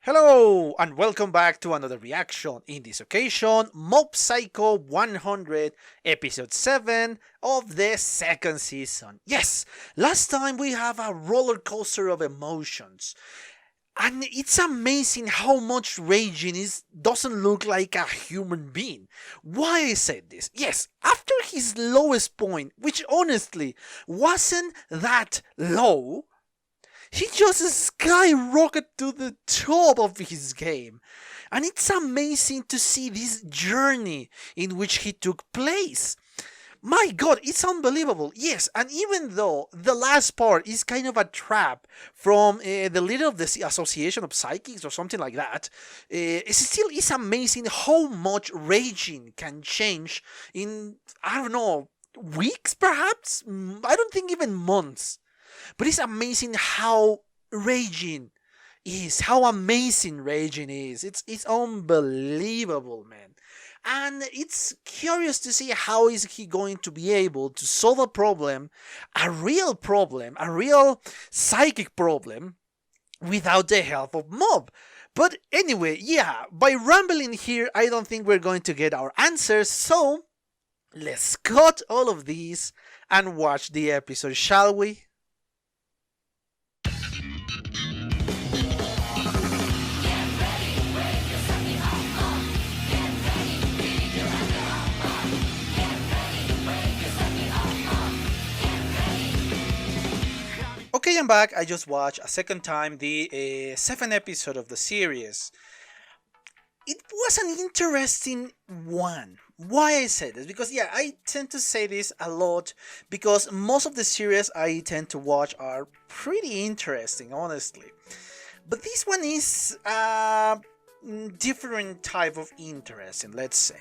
Hello and welcome back to another reaction. In this occasion, Mob Psycho 100, episode 7 of the second season. Yes, last time we have a roller coaster of emotions. And it's amazing how much raging is doesn't look like a human being. Why I said this? Yes, after his lowest point, which honestly wasn't that low, he just skyrocketed to the top of his game. And it's amazing to see this journey in which he took place. My god, it's unbelievable. Yes, and even though the last part is kind of a trap from the leader of the Association of Psychics or something like that, it still is amazing how much raging can change in, I don't know, weeks perhaps? I don't think even months. But it's amazing how raging how amazing raging is. It's unbelievable, man. And it's curious to see how is he going to be able to solve a problem, a real psychic problem, without the help of Mob. But anyway, yeah, by rambling here, I don't think we're going to get our answers, so let's cut all of these and watch the episode, shall we? Okay, I'm back. I just watched a second time the seventh episode of the series. It was an interesting one. Why I say this? Because yeah, I tend to say this a lot because most of the series I tend to watch are pretty interesting, honestly. But this one is a different type of interesting, let's say.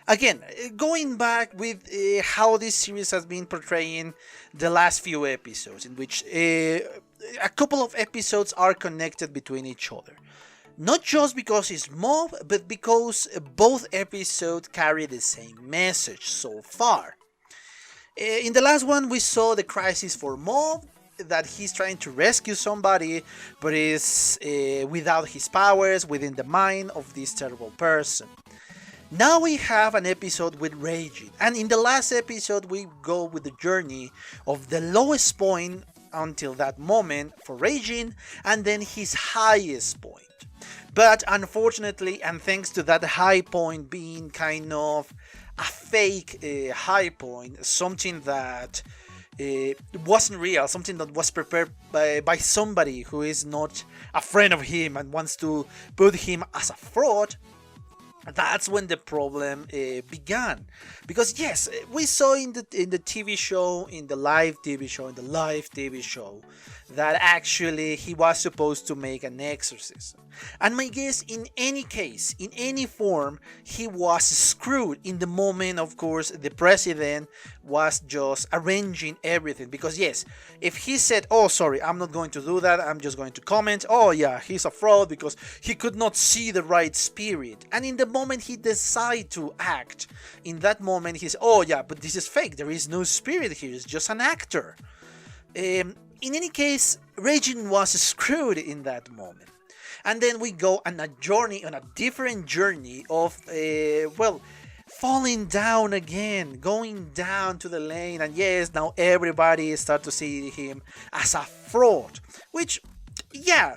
Again, going back with how this series has been portraying the last few episodes, in which a couple of episodes are connected between each other. Not just because it's Mob, but because both episodes carry the same message so far. In the last one, we saw the crisis for Mob, that he's trying to rescue somebody, but is without his powers, within the mind of this terrible person. Now we have an episode with raging, and in the last episode we go with the journey of the lowest point until that moment for raging, and then his highest point. But unfortunately, and thanks to that high point being kind of a fake high point, something that wasn't real, something that was prepared by somebody who is not a friend of him and wants to put him as a fraud, that's when the problem began. Because yes, we saw in the TV show, in the live TV show, that actually he was supposed to make an exorcism. And my guess, in any case, in any form, he was screwed in the moment. Of course, the president was just arranging everything. Because yes, if he said, oh sorry, I'm not going to do that, I'm just going to comment, oh yeah, he's a fraud because he could not see the right spirit. And in the moment he decided to act, in that moment he's, oh yeah, but this is fake, there is no spirit here, it's just an actor. In any case, Regin was screwed in that moment. And then we go on a different journey of, falling down again, going down to the lane, and yes, now everybody start to see him as a fraud. Which, yeah,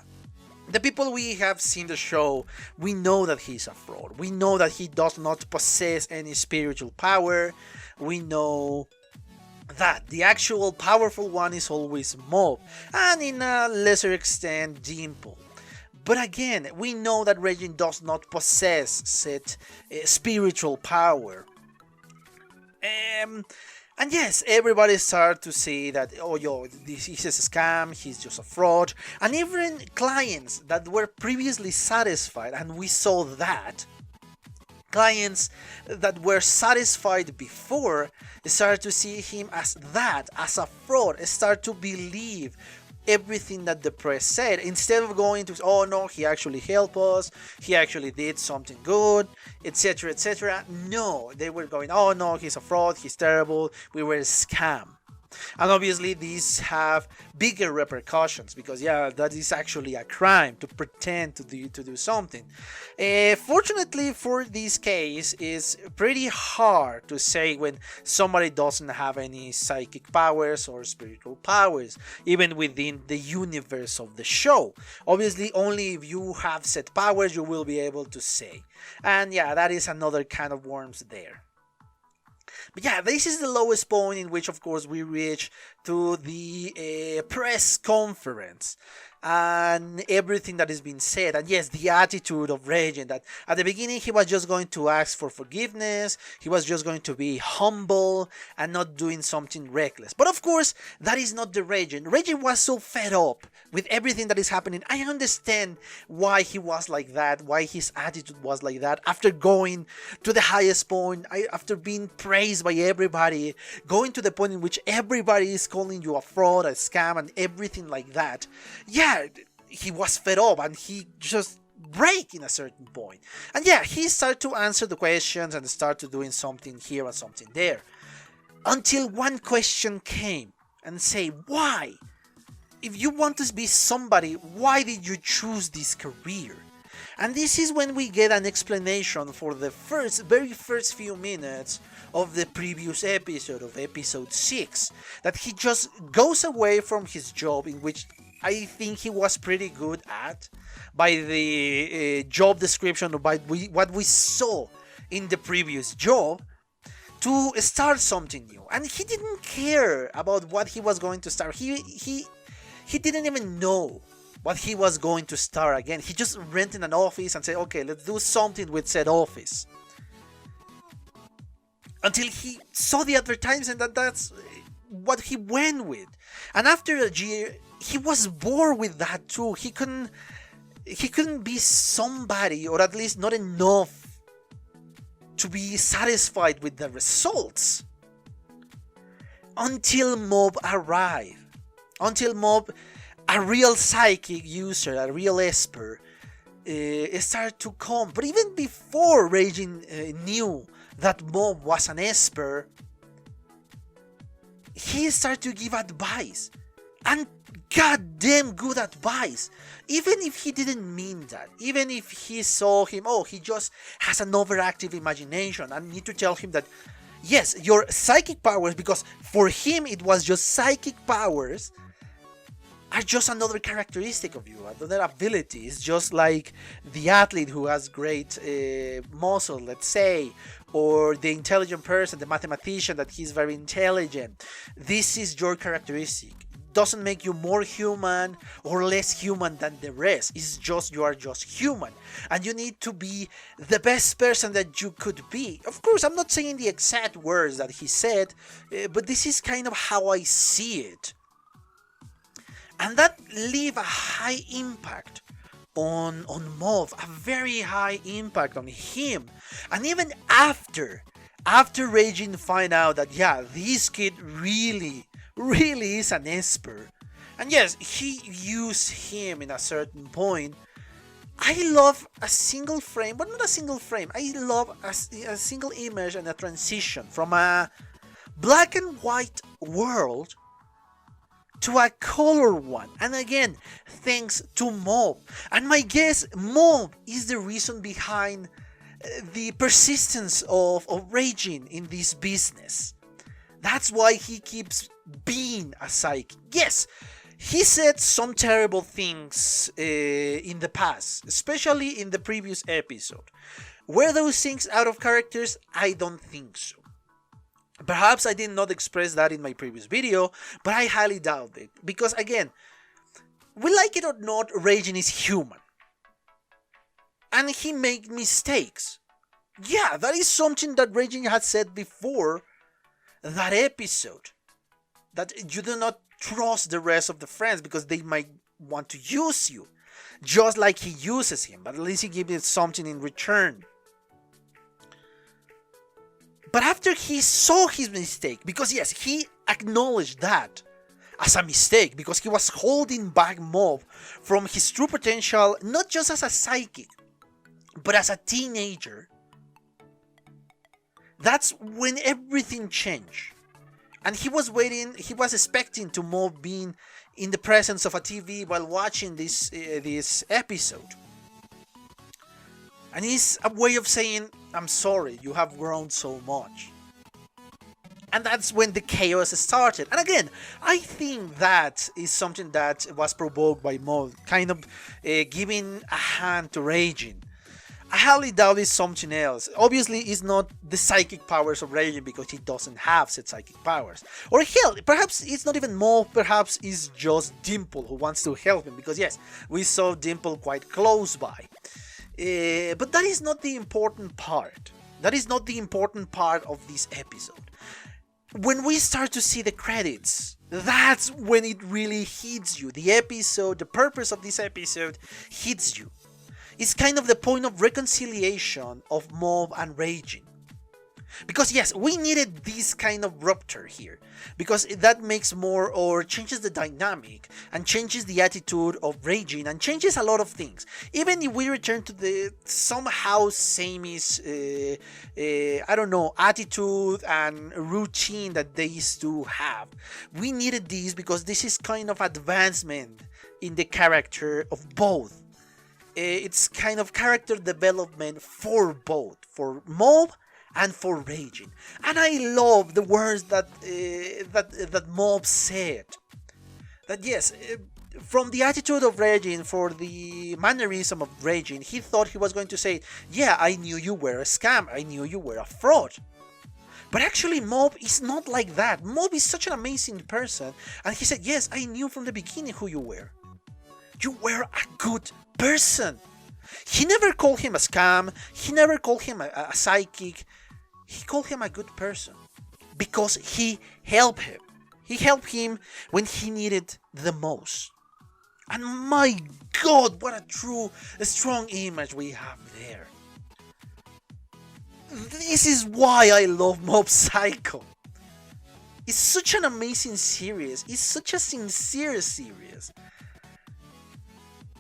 the people we have seen the show, we know that he's a fraud. We know that he does not possess any spiritual power. We know that the actual powerful one is always Mob, and in a lesser extent Dimple. But again, we know that Regin does not possess said spiritual power. And yes, everybody started to see that, oh yo, this is a scam, he's just a fraud. And even clients that were previously satisfied, and we saw that, clients that were satisfied before start to see him as that, as a fraud, start to believe everything that the press said, instead of going to, oh no, he actually helped us, he actually did something good, etc, etc. No, they were going, oh no, he's a fraud, he's terrible, we were a scam. And obviously these have bigger repercussions, because yeah, that is actually a crime to pretend to do something. Fortunately for this case, it's pretty hard to say when somebody doesn't have any psychic powers or spiritual powers, even within the universe of the show. Obviously only if you have set powers you will be able to say. And yeah, that is another kind of worms there. But yeah, this is the lowest point in which, of course, we reach to the press conference and everything that is being said. And yes, the attitude of Regent, that at the beginning he was just going to ask for forgiveness, he was just going to be humble and not doing something reckless. But of course, that is not the Regent. Regent was so fed up with everything that is happening. I understand why he was like that, why his attitude was like that, after going to the highest point, after being praised by everybody, going to the point in which everybody is calling you a fraud, a scam, and everything like that. Yeah, he was fed up and he just break in a certain point. And yeah, he started to answer the questions and started doing something here and something there. Until one question came and say, why? If you want to be somebody, why did you choose this career? And this is when we get an explanation for the very first few minutes of the previous episode, of episode 6, that he just goes away from his job, in which I think he was pretty good at, by the job description, or by what we saw in the previous job, to start something new. And he didn't care about what he was going to start. He didn't even know what he was going to start again. He just rented an office and said, okay, let's do something with said office. Until he saw the advertisement that that's what he went with. And after a year, he was bored with that too. He couldn't be somebody, or at least not enough to be satisfied with the results. Until Mob arrived. Until Mob, a real psychic user, a real esper, started to come. But even before Raging knew that Mob was an esper, he started to give advice. And goddamn good advice. Even if he didn't mean that. Even if he saw him, oh, he just has an overactive imagination. I need to tell him that, yes, your psychic powers, because for him it was just psychic powers, are just another characteristic of you, another ability. It's just like the athlete who has great muscle, let's say, or the intelligent person, the mathematician, that he's very intelligent. This is your characteristic. It doesn't make you more human or less human than the rest. It's just, you are just human, and you need to be the best person that you could be. Of course, I'm not saying the exact words that he said, but this is kind of how I see it. And that leave a high impact on Mob, a very high impact on him. And even after Raging find out that, yeah, this kid really is an esper, and yes, he used him in a certain point. I love a single frame, but not a single frame. I love a single image and a transition from a black and white world to a color one. And again, thanks to Mob. And my guess, Mob is the reason behind the persistence of Raging in this business. That's why he keeps being a psychic. Yes, he said some terrible things in the past, especially in the previous episode. Were those things out of characters? I don't think so. Perhaps I did not express that in my previous video, but I highly doubt it. Because again, we like it or not, Raging is human. And he made mistakes. Yeah, that is something that Raging had said before that episode. That you do not trust the rest of the friends because they might want to use you. Just like he uses him, but at least he gives it something in return. But after he saw his mistake, because yes, he acknowledged that as a mistake, because he was holding back Mob from his true potential, not just as a psychic, but as a teenager. That's when everything changed. And he was waiting, he was expecting to Mob being in the presence of a TV while watching this episode. And it's a way of saying, I'm sorry, you have grown so much. And that's when the chaos started. And again, I think that is something that was provoked by Mob, kind of giving a hand to Raging. I highly doubt it's something else. Obviously, it's not the psychic powers of Raging because he doesn't have said psychic powers. Or hell, perhaps it's not even Mob, perhaps it's just Dimple who wants to help him. Because yes, we saw Dimple quite close by. But that is not the important part. That is not the important part of this episode. When we start to see the credits, that's when it really hits you. The episode, the purpose of this episode hits you. It's kind of the point of reconciliation of Mob and Raging. Because yes, we needed this kind of rupture here, because that makes more or changes the dynamic and changes the attitude of Raging and changes a lot of things. Even if we return to the somehow sameish, I don't know, attitude and routine that they used to have, we needed this because this is kind of advancement in the character of both. It's kind of character development for both, for Mob and for Raging. And I love the words that that Mob said. That yes, from the attitude of Raging, for the mannerism of Raging, he thought he was going to say, yeah, I knew you were a scam, I knew you were a fraud. But actually Mob is not like that. Mob is such an amazing person, and he said, yes, I knew from the beginning who you were. You were a good person. He never called him a scam, he never called him a psychic. He called him a good person because he helped him. He helped him when he needed the most. And my God, what a strong image we have there. This is why I love Mob Psycho. It's such an amazing series. It's such a sincere series.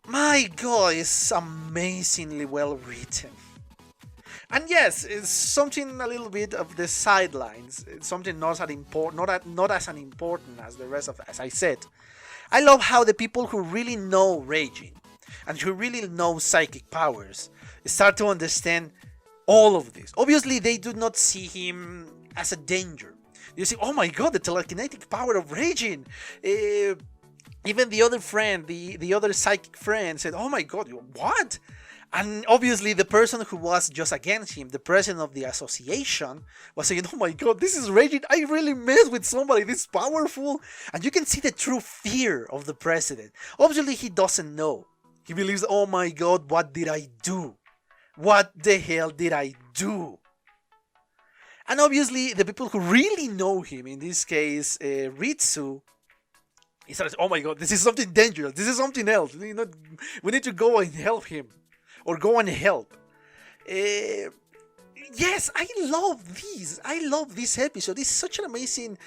My God, it's amazingly well written. And yes, it's something a little bit of the sidelines. It's something not as important as the rest of, as I said. I love how the people who really know Raging and who really know psychic powers start to understand all of this. Obviously, they do not see him as a danger. You see, oh my God, the telekinetic power of Raging. Even the other friend, the other psychic friend said, oh my God, what? And obviously the person who was just against him, the president of the association, was saying, oh my God, this is Raging. I really messed with somebody this powerful. And you can see the true fear of the president. Obviously he doesn't know. He believes, oh my God, what did I do? What the hell did I do? And obviously the people who really know him, in this case Ritsu, he starts, oh my God, this is something dangerous. This is something else. We need to go and help him. Or go and help. Yes, I love these. I love this episode. It's such an amazing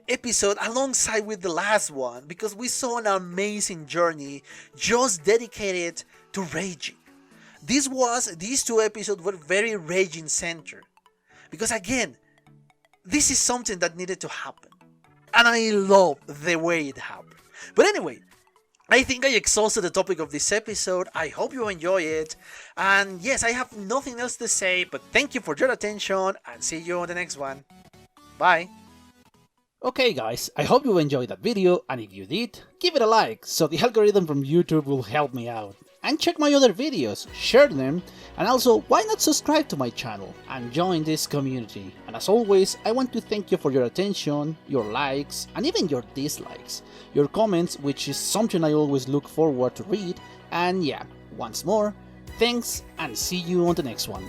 episode alongside with the last one, because we saw an amazing journey just dedicated to Raging. These two episodes were very Raging centered. Because again, this is something that needed to happen. And I love the way it happened. But anyway, I think I exhausted the topic of this episode. I hope you enjoy it. And yes, I have nothing else to say, but thank you for your attention and see you on the next one. Bye. Okay guys, I hope you enjoyed that video, and if you did, give it a like so the algorithm from YouTube will help me out. And check my other videos, share them, and also why not subscribe to my channel and join this community. And as always, I want to thank you for your attention, your likes, and even your dislikes, your comments, which is something I always look forward to read. And yeah, once more, thanks and see you on the next one.